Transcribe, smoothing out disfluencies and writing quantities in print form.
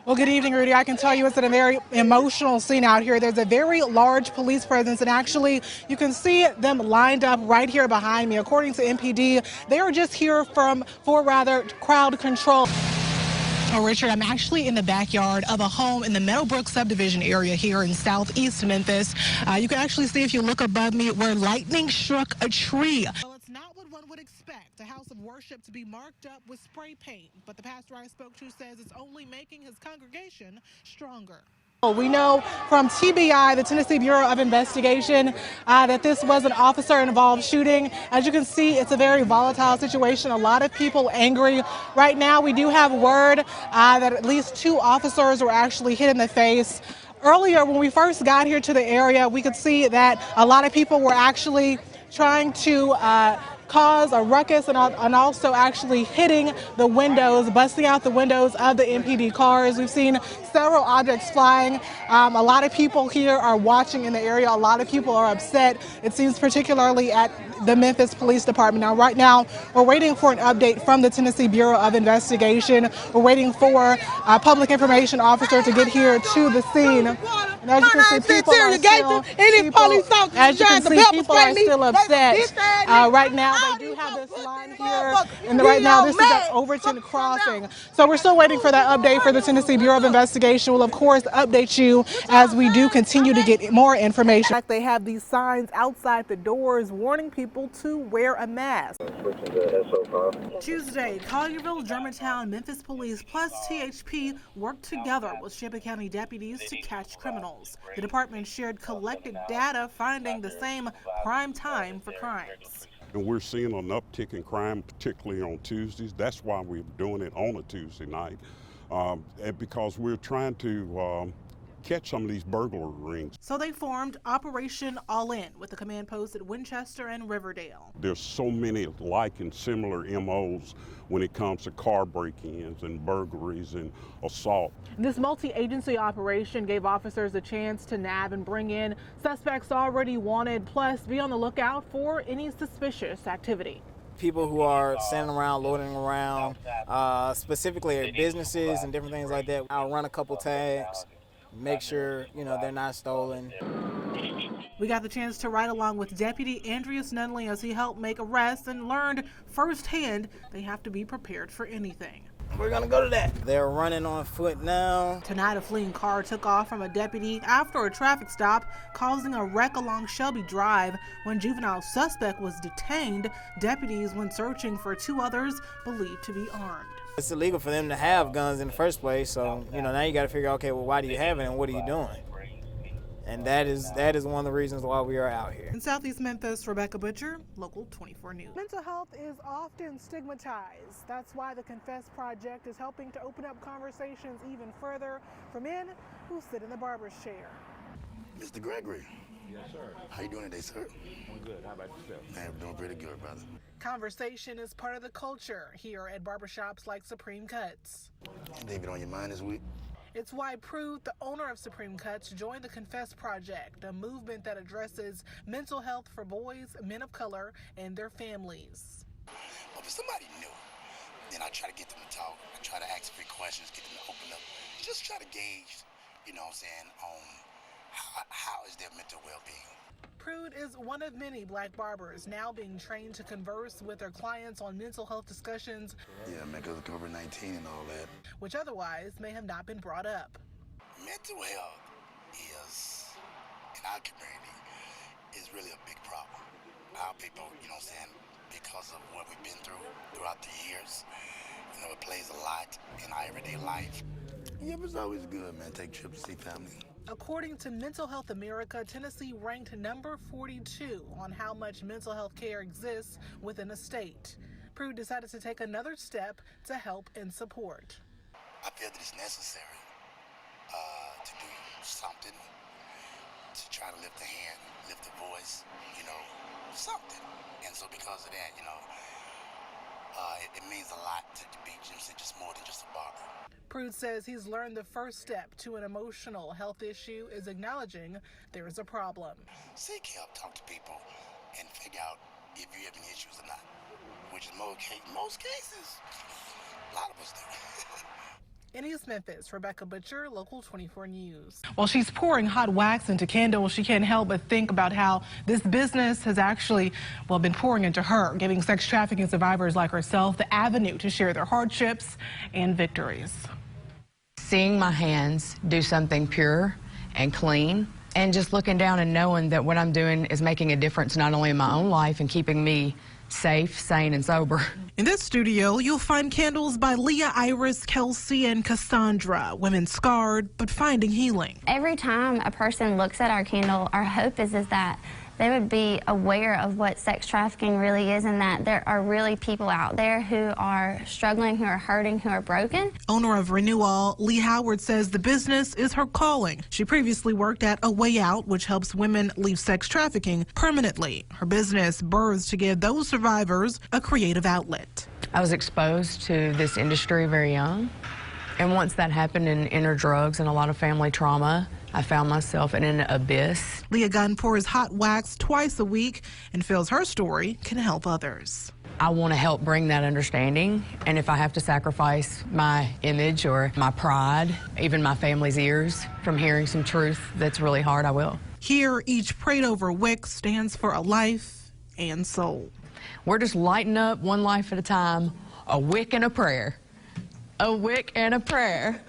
Well, good evening, Rudy. I can tell you it's a very emotional scene out here. There's a very large police presence, and actually, you can see them lined up right here behind me. According to MPD, they are just here for crowd control. Oh, Richard, I'm actually in the backyard of a home in the Meadowbrook subdivision area here in southeast Memphis. You can actually see if you look above me where lightning struck a tree. Well, it's not what one would expect, a house of worship to be marked up with spray paint. But the pastor I spoke to says it's only making his congregation stronger. We know from TBI, the Tennessee Bureau of Investigation, that this was an officer-involved shooting. As you can see, it's a very volatile situation. A lot of people angry. Right now, we do have word that at least 2 officers were actually hit in the face. Earlier, when we first got here to the area, we could see that a lot of people were actually trying to cause a ruckus and also actually hitting the windows, busting out the windows of the MPD cars. We've seen several objects flying. A lot of people here are watching in the area. A lot of people are upset. It seems particularly at the Memphis Police Department. Now, right now, we're waiting for an update from the Tennessee Bureau of Investigation. We're waiting for a public information officer to get here to the scene. And as you can see, people are still upset. Right now, they do have this line here, and right now this is at Overton Crossing. So we're still waiting for that update for the Tennessee Bureau of Investigation. We'll, of course, update you as we do continue to get more information. They have these signs outside the doors warning people to wear a mask. Tuesday, Collierville, Germantown, Memphis Police plus THP worked together with Shelby County deputies to catch criminals. The department shared collected data finding the same prime time for crimes. And we're seeing an uptick in crime, particularly on Tuesdays. That's why we're doing it on a Tuesday night, and because we're trying to catch some of these burglary rings. So they formed Operation All In with the command post at Winchester and Riverdale. There's so many like and similar MOs when it comes to car break-ins and burglaries and assault. This multi-agency operation gave officers a chance to nab and bring in suspects already wanted, plus be on the lookout for any suspicious activity. People who are standing around, loitering around, specifically at businesses and different things like that. I'll run a couple tags, make sure they're not stolen. We got the chance to ride along with Deputy Andreas Nunley as he helped make arrests and learned firsthand they have to be prepared for anything. We're gonna go to that. They're running on foot now. Tonight, a fleeing car took off from a deputy after a traffic stop, causing a wreck along Shelby Drive. When juvenile suspect was detained, deputies went searching for 2 others believed to be armed. It's illegal for them to have guns in the first place, so now you got to figure out, okay, well, why do you have it and what are you doing? And that is one of the reasons why we are out here. In Southeast Memphis, Rebecca Butcher, Local 24 News. Mental health is often stigmatized. That's why the Confess Project is helping to open up conversations even further for men who sit in the barber's chair. Mr. Gregory. Yes, sir. How you doing today, sir? I'm good. How about yourself? Man, I'm doing pretty good, brother. Conversation is part of the culture here at barbershops like Supreme Cuts. David, on your mind this week? It's why Prude, the owner of Supreme Cuts, joined the Confess Project, a movement that addresses mental health for boys, men of color, and their families. Well, if somebody new, then I try to get them to talk. I try to ask 3 questions, get them to open up. Just try to gauge, on how is their mental well-being. Prude is one of many black barbers now being trained to converse with their clients on mental health discussions. Yeah, man, because of COVID-19 and all that. Which otherwise may have not been brought up. Mental health is, in our community, is really a big problem. Our people, because of what we've been throughout the years, it plays a lot in our everyday life. Yeah, but it's always good, man. Take trips to see family. According to Mental Health America, Tennessee ranked number 42 on how much mental health care exists within a state. Prude decided to take another step to help and support. I feel that it's necessary to do something, to try to lift a hand, lift a voice, something. And so because of that, it means a lot to be just more than just a barber. Prude says he's learned the first step to an emotional health issue is acknowledging there is a problem. Seek help, talk to people, and figure out if you have any issues or not, which in most cases, a lot of us do. In East Memphis, Rebecca Butcher, Local 24 News. While she's pouring hot wax into candles, she can't help but think about how this business has actually, well, been pouring into her, giving sex trafficking survivors like herself the avenue to share their hardships and victories. Seeing my hands do something pure and clean, and just looking down and knowing that what I'm doing is making a difference not only in my own life and keeping me safe, sane, and sober. In this studio, you'll find candles by Leah, Iris, Kelsey, and Cassandra, women scarred but finding healing. Every time a person looks at our candle, our hope is that they would be aware of what sex trafficking really is, and that there are really people out there who are struggling, who are hurting, who are broken. Owner of Renewal, Lee Howard says the business is her calling. She previously worked at A Way Out, which helps women leave sex trafficking permanently. Her business birthed to give those survivors a creative outlet. I was exposed to this industry very young, and once that happened in inner drugs and a lot of family trauma, I found myself in an abyss. Leah Gunn pours hot wax twice a week and feels her story can help others. I want to help bring that understanding, and if I have to sacrifice my image or my pride, even my family's ears from hearing some truth that's really hard, I will. Here, each prayed over wick stands for a life and soul. We're just lighting up one life at a time, a wick and a prayer. A wick and a prayer.